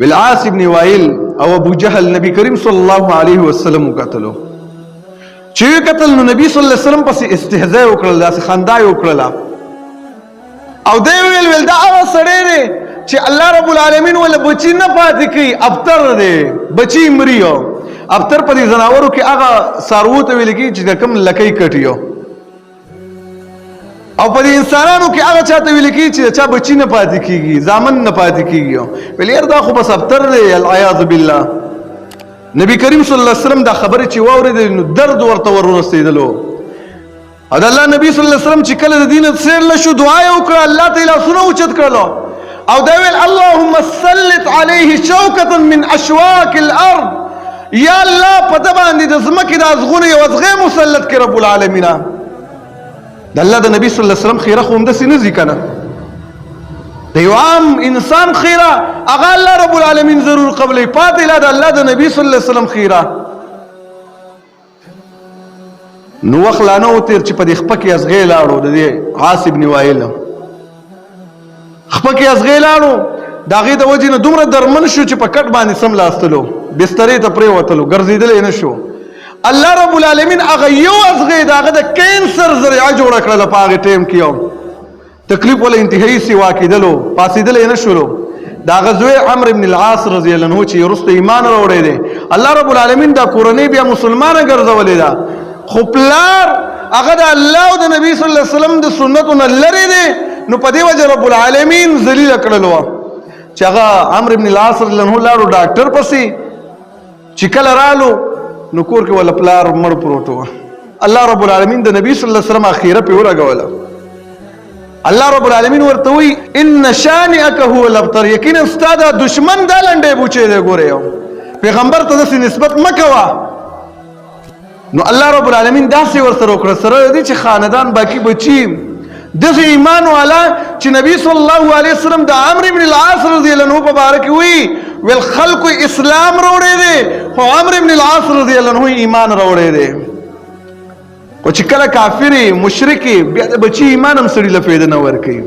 والعاص ابن وائل او ابو جهل نبی کریم صلی الله علیه وسلم قتلو چې قتل نو نبی صلی الله علیه وسلم پس استهزاء وکړل داسې خندا وکړل او دی ویل دا هغه سړی دی چې الله رب العالمین ول بچی نه پاتې کوي ابتر دی بچی مریو ابتر په دې زناورو کې هغه سارو ته ویل کی چې کوم لکۍ کټیو او په دې انسانانو کې هغه چاته ویل کی چې چا بچی نه پاتې کیږي زامن نه پاتې کیږي ویل یار دا خو بس ابتر دی العیاذ بالله نبی کریم صلی الله علیه وسلم دا خبره چې واورید نو درد ورته ورسېدلو او د الله نبی صلی الله علیه وسلم چې کله د دین سیر لشو دعا وکړه الله تعالی سونه اوچت کړلو او دا ویل اللهم سلط عليه شوكة من اشواك الارض یا الله په دې باندې د زمکه د ازغونه یو ازغه مسلط کړ رب العالمین د الله د نبی صلی الله علیه وسلم خیره خو هم داسې نه ځي که نه د یو عام انسان خیره هغه الله رب العالمین ضرور قبلی پاتې لا د الله د نبی صلی الله علیه وسلم خیره نو وخت لا نه و تېر چې په دې خپه کې ازغې لاړو د دې عاص ابن وائل خپه کې ازغې لاړو د هغې د وجې نه دومره درمن شو چې په کټ باندې سم لاستلو بسترې ته پرېوتلو ګرځېدلی نه شو الله رب العالمین هغه یو ازغې د هغه د کینسر ذریعه جوړه کړله په هغې ټیم کې یو تکلیف ولا انتهایی سوا کېدلو پاسېدلی نه شولو د هغه زوی عمرو ابن العاص رضی الله عنه چې وروسته ایمان راوړی دی الله رب العالمین دا کورنۍ بیا مسلمانه ګرځولې ده خو پلار هغه د الله او د نبی صلی الله علیه وسلم د سنتو نه لرې دی نو په دې وجه رب العالمین ذلیله کړلو چې هغه عمرو ابن العاص رضی الله عنه لاړو ډاکټر پسې چې کله رالو نو کور کې ولا پلار مړ پروت و الله رب العالمین د نبی صلی الله علیه وسلم اخیره په ورغوله الله رب العالمین ورته وی ان شانئک هو الابتر یقینا استاد دشمن دا لنډې بوچې دی ګوره پیغمبر ته داسې نسبت مکوا نو الله رب العالمین داسې ورسره وکړه سره دې چې خاندان باقی بچي دغه ایمان والا چې نبی صلی الله علیه وسلم د عمرو ابن العاص رضی الله عنه په باره کې وی ویل خلق اسلام راوړی دی خو عمرو ابن العاص رضی الله عنه ایمان راوړی دی خو چې کله کافر مشرک بیا د بچي ایمان هم سړي له فایده نه ورکوي